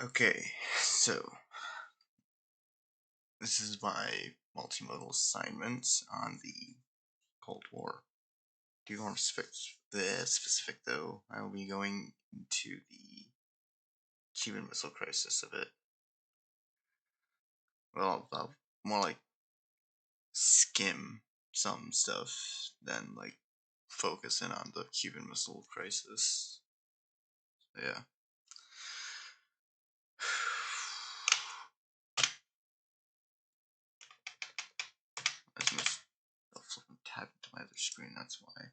Okay, so this is my multimodal assignment on the Cold War. To be more specific though, I will be going into the Cuban Missile Crisis a bit. Well, I'll more like skim some stuff than like focus in on the Cuban Missile Crisis. Yeah. I just missed the flipping tab to my other screen, that's why.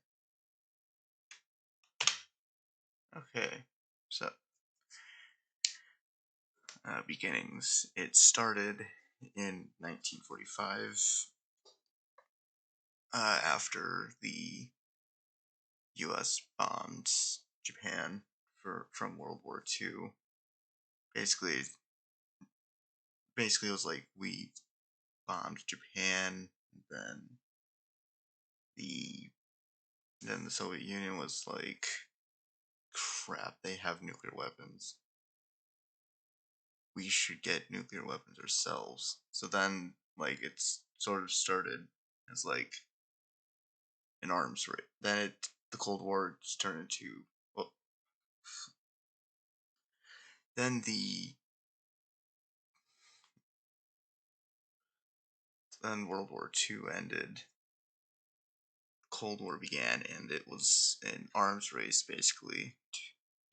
Okay, so beginnings. It started in 1945 after the U.S. bombed Japan from World War II. Basically, it was like we bombed Japan, then the Soviet Union was like, crap, they have nuclear weapons. We should get nuclear weapons ourselves. So then, like, it's sort of started as like an arms race. Then the Cold War just turned into, well, then World War II ended, Cold War began, and it was an arms race basically.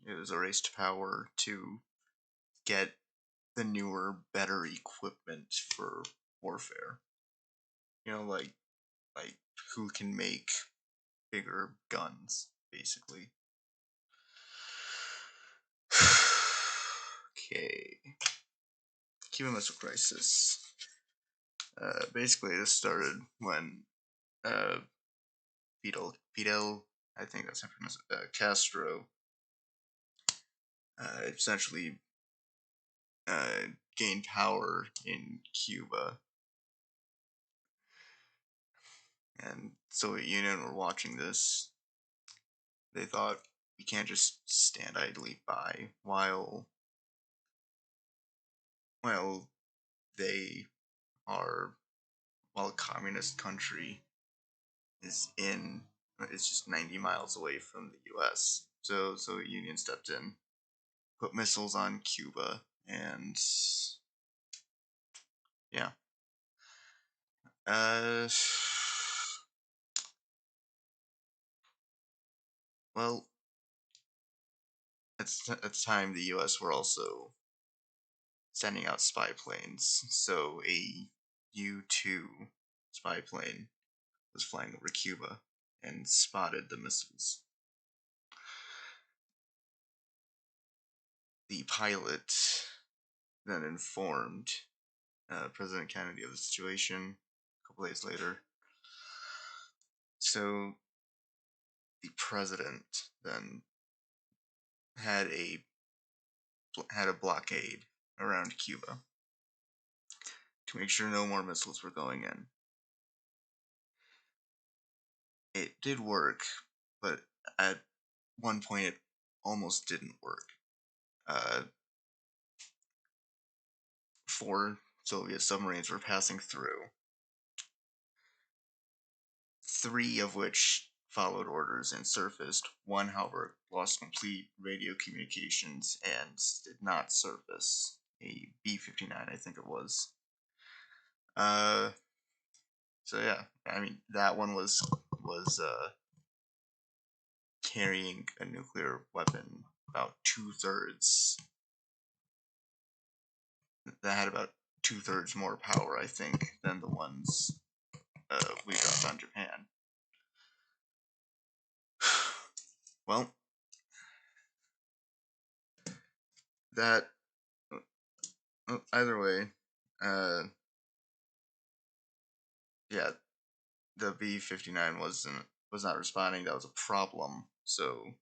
It was a race to power to get the newer, better equipment for warfare. You know, like who can make bigger guns, basically. Okay. Cuban Missile Crisis. Basically, this started when Fidel, I think that's how you pronounce it, Castro, essentially gained power in Cuba, and Soviet Union were watching this. They thought, we can't just stand idly by while they are, while a communist country is just 90 miles away from the U.S. So Soviet Union stepped in, put missiles on Cuba, and yeah. Well, at the time, the U.S. were also sending out spy planes. So a U-2 spy plane was flying over Cuba and spotted the missiles. The pilot then informed President Kennedy of the situation a couple days later. So the president then had a blockade around Cuba to make sure no more missiles were going in. It did work, but at one point it almost didn't work. 4 Soviet submarines were passing through, 3 of which followed orders and surfaced. 1, however, lost complete radio communications and did not surface. A B-59, I think it was. So yeah, I mean, that one was carrying a nuclear weapon about 2/3. That had about 2/3 more power, I think, than the ones we dropped on Japan. Well, that either way, yeah, the B-59 was not responding. That was a problem. So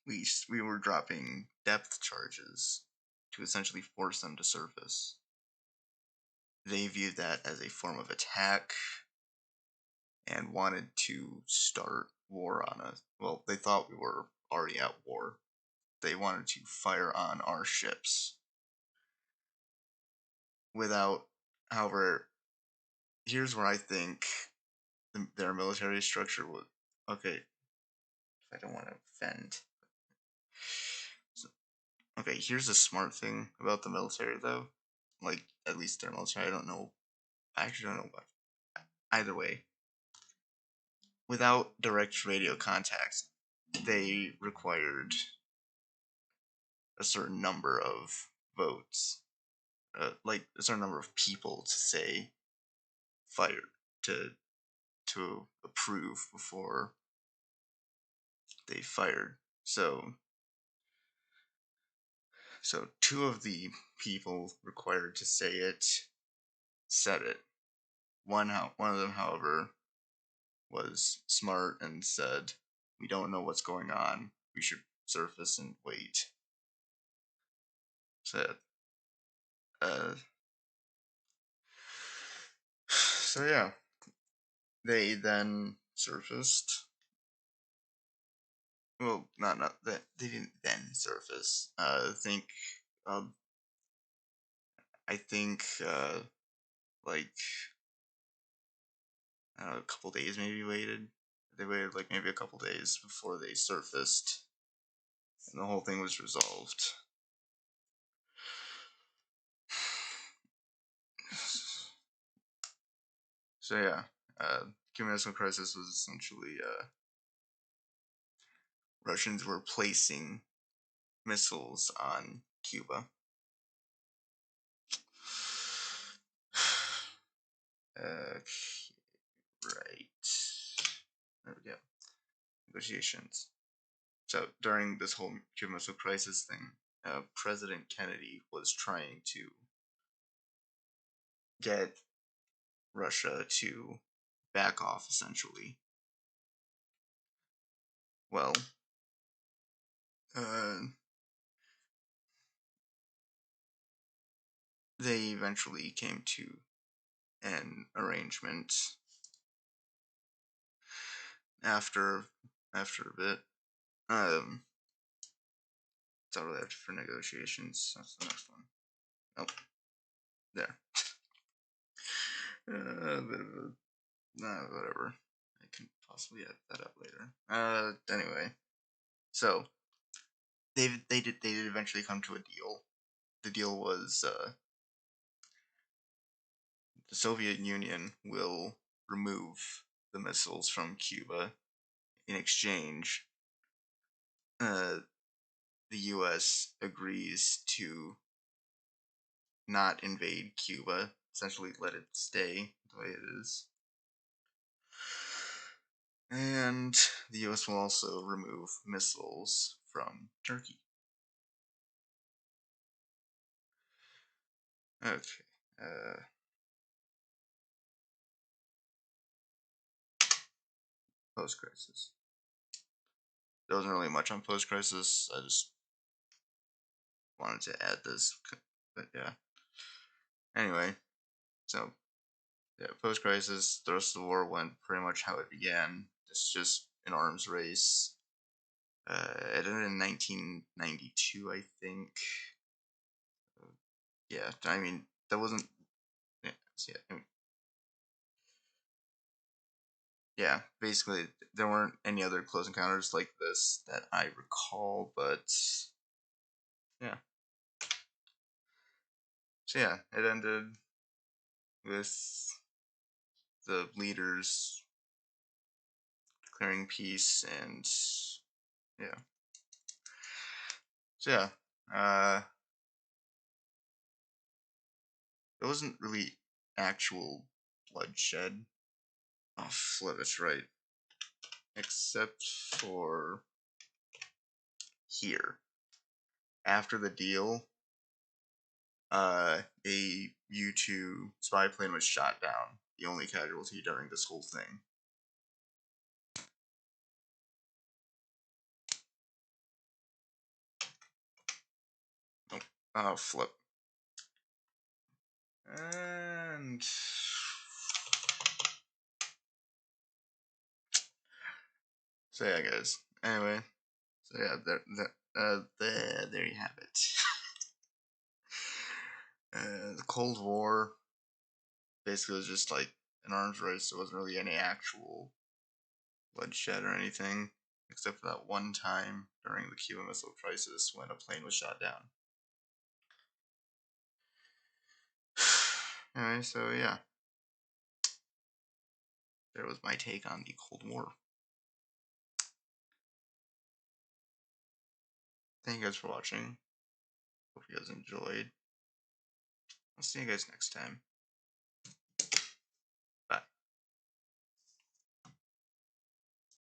we were dropping depth charges to essentially force them to surface. They viewed that as a form of attack and wanted to start war on us. Well, they thought we were already at war. They wanted to fire on our ships without, however, here's where I think their military structure would. Okay, I don't want to offend. So, okay, here's a smart thing about the military, though. Like, at least their military. I don't know. I actually don't know what. Either way, without direct radio contact, they required a certain number of votes, like a certain number of people to say fired to approve before they fired. So two of the people required to say it said it. One of them, however, was smart and said, "We don't know what's going on. We should surface and wait." So, uh, so yeah, they then surfaced. Well, not that they didn't then surface. Um, I think like a couple days maybe waited. They waited like maybe a couple days before they surfaced, and the whole thing was resolved. So yeah, Cuban Missile Crisis was essentially Russians were placing missiles on Cuba. Okay, right. There we go. Negotiations. So during this whole Cuban Missile Crisis thing, President Kennedy was trying to get Russia to back off, essentially. Well, uh, they eventually came to an arrangement after a bit. It's all left for negotiations. That's the next one. Nope. There. Bit of a, whatever. I can possibly add that up later. Anyway, so they did eventually come to a deal. The deal was the Soviet Union will remove the missiles from Cuba. In exchange, uh, the U.S. agrees to not invade Cuba, essentially let it stay the way it is. And the US will also remove missiles from Turkey. Okay. Post crisis. There wasn't really much on post crisis. I just wanted to add this. But yeah. Anyway, so yeah, post crisis, the rest of the war went pretty much how it began. It's just an arms race. It ended in 1992, I think. Yeah, I mean, that wasn't. Yeah, I mean, yeah, basically, there weren't any other close encounters like this that I recall, but yeah. So yeah, it ended with the leaders declaring peace, and yeah. So yeah, it wasn't really actual bloodshed. Oh, flip, that's right. Except for here. After the deal, a U-2 spy plane was shot down, the only casualty during this whole thing. Oh, oh flip. And so yeah, guys. Anyway, so yeah, there you have it. The Cold War basically was just like an arms race. There wasn't really any actual bloodshed or anything, except for that one time during the Cuban Missile Crisis when a plane was shot down. Anyway, so yeah, there was my take on the Cold War. Thank you guys for watching. Hope you guys enjoyed. I'll see you guys next time.